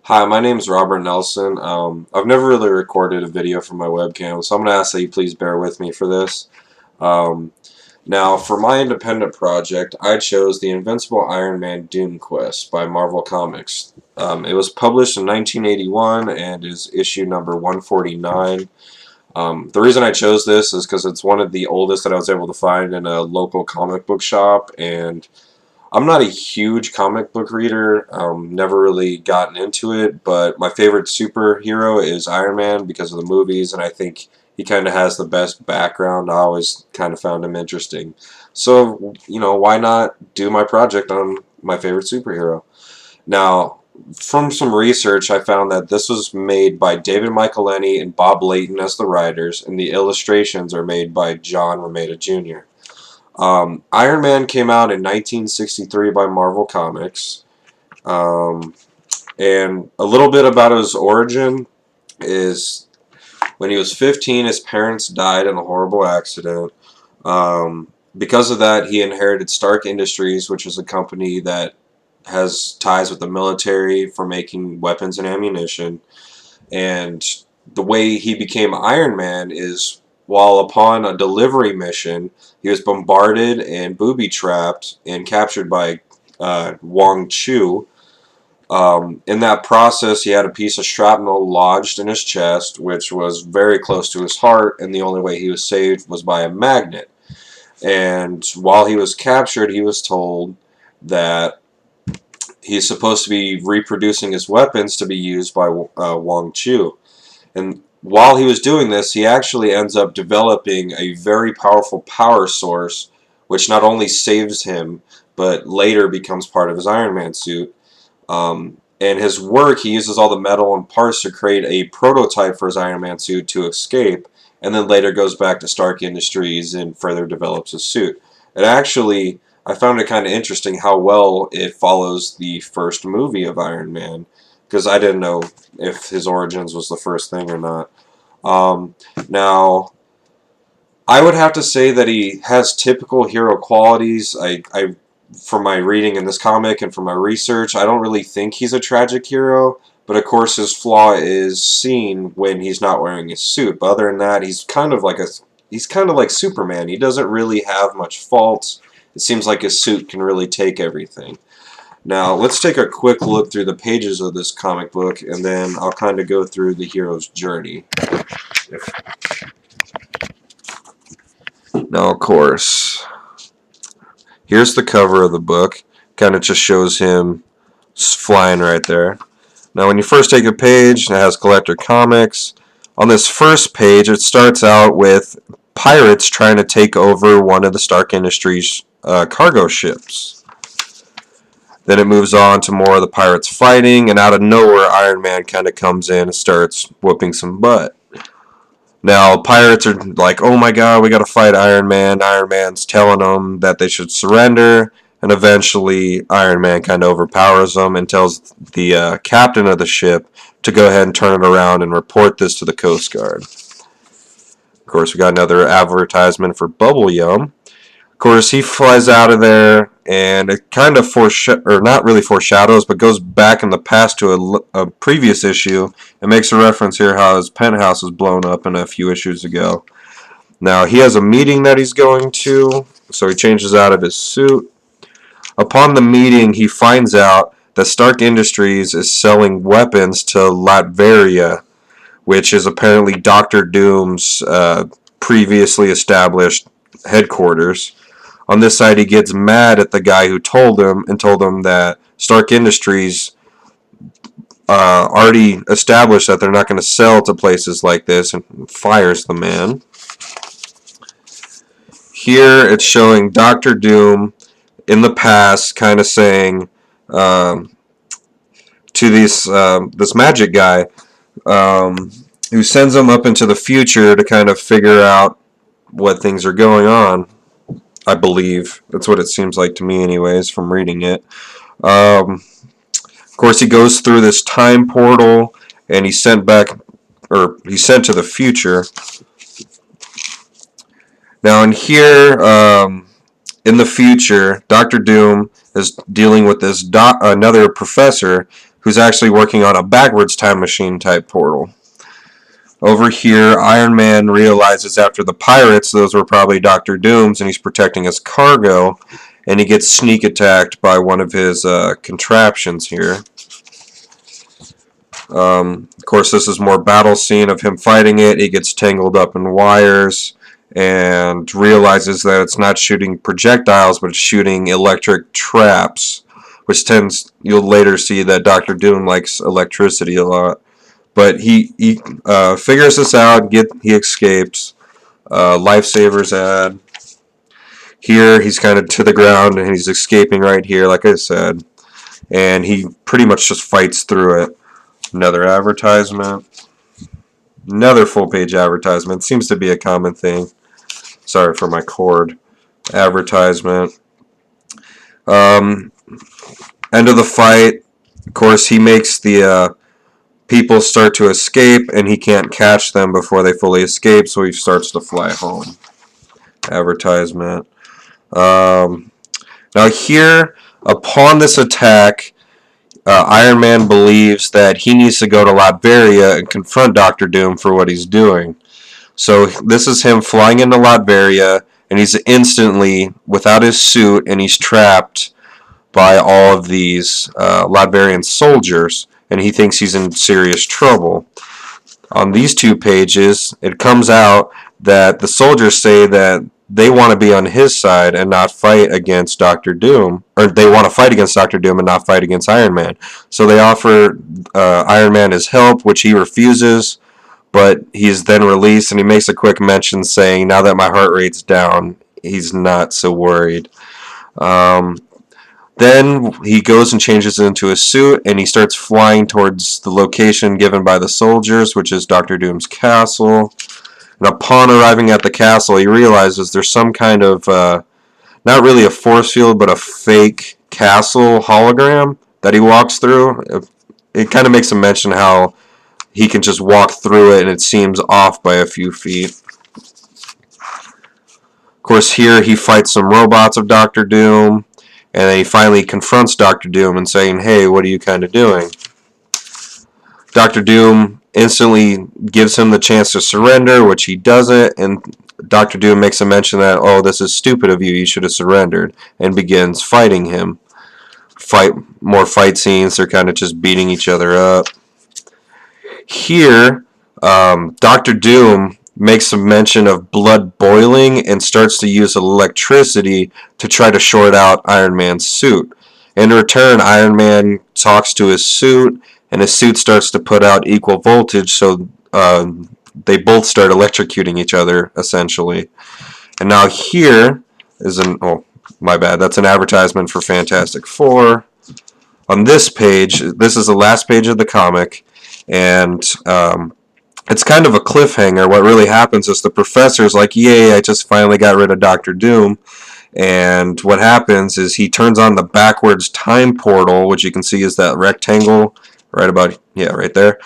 Hi, my name's Robert Nelson. I've never really recorded a video from my webcam, so I'm going to ask that you please bear with me for this. Um, Now, for my independent project, I chose the Invincible Iron Man Doomquest by Marvel Comics. It was published in 1981 and is issue number 149. The reason I chose this is because it's one of the oldest that I was able to find in a local comic book shop, and I'm not a huge comic book reader, never really gotten into it, but my favorite superhero is Iron Man because of the movies, and I think he kind of has the best background. I always kind of found him interesting. So, why not do my project on my favorite superhero? Now, from some research, I found that this was made by David Michelinie and Bob Layton as the writers, and the illustrations are made by John Romita Jr. Iron Man came out in 1963 by Marvel Comics. Um, and a little bit about his origin is when he was 15, his parents died in a horrible accident. Because of that, he inherited Stark Industries, which is a company that has ties with the military for making weapons and ammunition. And the way he became Iron Man is while upon a delivery mission, he was bombarded and booby-trapped and captured by Wong Chu. In that process, he had a piece of shrapnel lodged in his chest, which was very close to his heart, and the only way he was saved was by a magnet. And while he was captured, he was told that he's supposed to be reproducing his weapons to be used by Wong Chu. And while he was doing this, he actually ends up developing a very powerful power source, which not only saves him, but later becomes part of his Iron Man suit. And his work, he uses all the metal and parts to create a prototype for his Iron Man suit to escape, and then later goes back to Stark Industries and further develops his suit. It actually, I found it kind of interesting how well it follows the first movie of Iron Man, because I didn't know if his origins was the first thing or not. Now, I would have to say that he has typical hero qualities. From my reading in this comic and from my research, I don't really think he's a tragic hero. But of course, his flaw is seen when he's not wearing his suit. But other than that, he's kind of like Superman. He doesn't really have much faults. It seems like his suit can really take everything. Now, let's take a quick look through the pages of this comic book, and then I'll kind of go through the hero's journey. Now, of course, here's the cover of the book. Kind of just shows him flying right there. Now, when you first take a page, it has Collector Comics. On this first page, it starts out with pirates trying to take over one of the Stark Industries cargo ships. Then it moves on to more of the pirates fighting, and out of nowhere, Iron Man kind of comes in and starts whooping some butt. Now, pirates are like, oh my god, we gotta fight Iron Man. Iron Man's telling them that they should surrender, and eventually Iron Man kind of overpowers them and tells the captain of the ship to go ahead and turn it around and report this to the Coast Guard. Of course, we got another advertisement for Bubble Yum. Of course, he flies out of there, and it kind of not really foreshadows, but goes back in the past to a previous issue and makes a reference here how his penthouse was blown up in a few issues ago. Now, he has a meeting that he's going to, so he changes out of his suit. Upon the meeting, he finds out that Stark Industries is selling weapons to Latveria, which is apparently Doctor Doom's previously established headquarters. On this side, he gets mad at the guy who told him that Stark Industries already established that they're not going to sell to places like this, and fires the man. Here it's showing Doctor Doom in the past kind of saying to this magic guy who sends him up into the future to kind of figure out what things are going on. I believe that's what it seems like to me, anyways, from reading it. Of course, he goes through this time portal, and he's sent to the future. Now, in here, in the future, Doctor Doom is dealing with this another professor who's actually working on a backwards time machine type portal. Over here, Iron Man realizes after the pirates, those were probably Doctor Doom's, and he's protecting his cargo, and he gets sneak attacked by one of his contraptions here. Of course, this is more battle scene of him fighting it. He gets tangled up in wires and realizes that it's not shooting projectiles, but it's shooting electric traps, which you'll later see that Doctor Doom likes electricity a lot. But he figures this out. He escapes. Lifesavers ad. Here he's kind of to the ground and he's escaping right here, like I said. And he pretty much just fights through it. Another advertisement. Another full-page advertisement. Seems to be a common thing. Sorry for my cord. Advertisement. End of the fight. Of course, he makes the people start to escape, and he can't catch them before they fully escape, so he starts to fly home. Advertisement. Now here, upon this attack, Iron Man believes that he needs to go to Latveria and confront Doctor Doom for what he's doing. So this is him flying into Latveria, and he's instantly without his suit, and he's trapped by all of these Latverian soldiers, and he thinks he's in serious trouble. On these 2 pages, it comes out that the soldiers say that they want to be on his side and not fight against Doctor Doom, or they want to fight against Doctor Doom and not fight against Iron Man. So they offer Iron Man his help, which he refuses, but he's then released, and he makes a quick mention saying, now that my heart rate's down, he's not so worried. Then he goes and changes into a suit, and he starts flying towards the location given by the soldiers, which is Doctor Doom's castle. And upon arriving at the castle, he realizes there's some kind of, not really a force field, but a fake castle hologram that he walks through. It kind of makes him mention how he can just walk through it, and it seems off by a few feet. Of course, here he fights some robots of Doctor Doom, and then he finally confronts Doctor Doom and saying, hey, what are you kind of doing? Doctor Doom instantly gives him the chance to surrender, which he doesn't, and Doctor Doom makes a mention that, oh, this is stupid of you should have surrendered, and begins fighting him. More fight scenes, they're kind of just beating each other up. Here, Doctor Doom makes a mention of blood boiling and starts to use electricity to try to short out Iron Man's suit. In return, Iron Man talks to his suit, and his suit starts to put out equal voltage, so they both start electrocuting each other, essentially. And now here is oh, my bad, that's an advertisement for Fantastic Four. On this page, this is the last page of the comic, and it's kind of a cliffhanger. What really happens is the professor's like, yay, I just finally got rid of Doctor Doom. And what happens is he turns on the backwards time portal, which you can see is that rectangle right about, yeah, right there.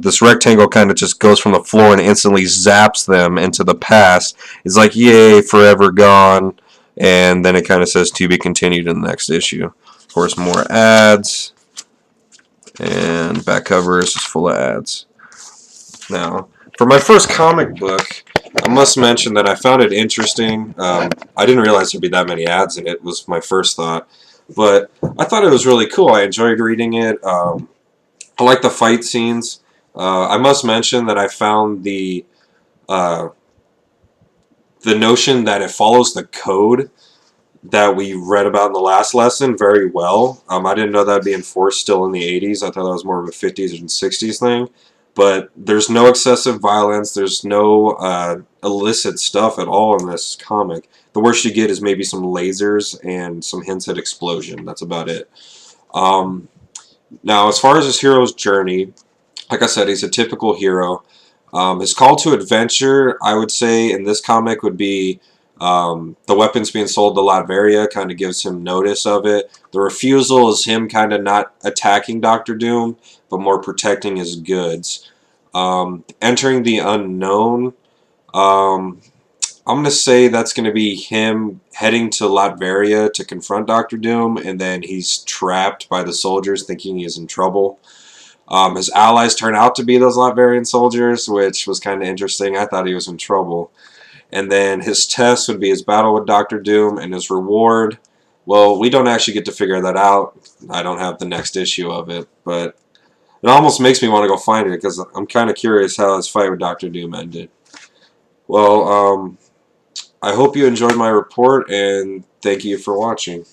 This rectangle kind of just goes from the floor and instantly zaps them into the past. It's like, yay, forever gone. And then it kind of says to be continued in the next issue. Of course, more ads. And back cover is just full of ads. Now, for my first comic book, I must mention that I found it interesting. I didn't realize there'd be that many ads in it, was my first thought. But I thought it was really cool. I enjoyed reading it. I like the fight scenes. I must mention that I found the notion that it follows the code that we read about in the last lesson very well. I didn't know that would be enforced still in the 80s. I thought that was more of a 50s and 60s thing. But there's no excessive violence. There's no illicit stuff at all in this comic. The worst you get is maybe some lasers and some hints at explosion. That's about it. Now, as far as his hero's journey, like I said, he's a typical hero. His call to adventure, I would say, in this comic would be the weapons being sold to Latveria kind of gives him notice of it. The refusal is him kind of not attacking Doctor Doom, but more protecting his goods. Entering the unknown, I'm going to say that's going to be him heading to Latveria to confront Doctor Doom, and then he's trapped by the soldiers thinking he's in trouble. His allies turn out to be those Latverian soldiers, which was kind of interesting. I thought he was in trouble. And then his test would be his battle with Doctor Doom, and his reward, well, we don't actually get to figure that out. I don't have the next issue of it, but it almost makes me want to go find it because I'm kind of curious how his fight with Doctor Doom ended. Well, I hope you enjoyed my report, and thank you for watching.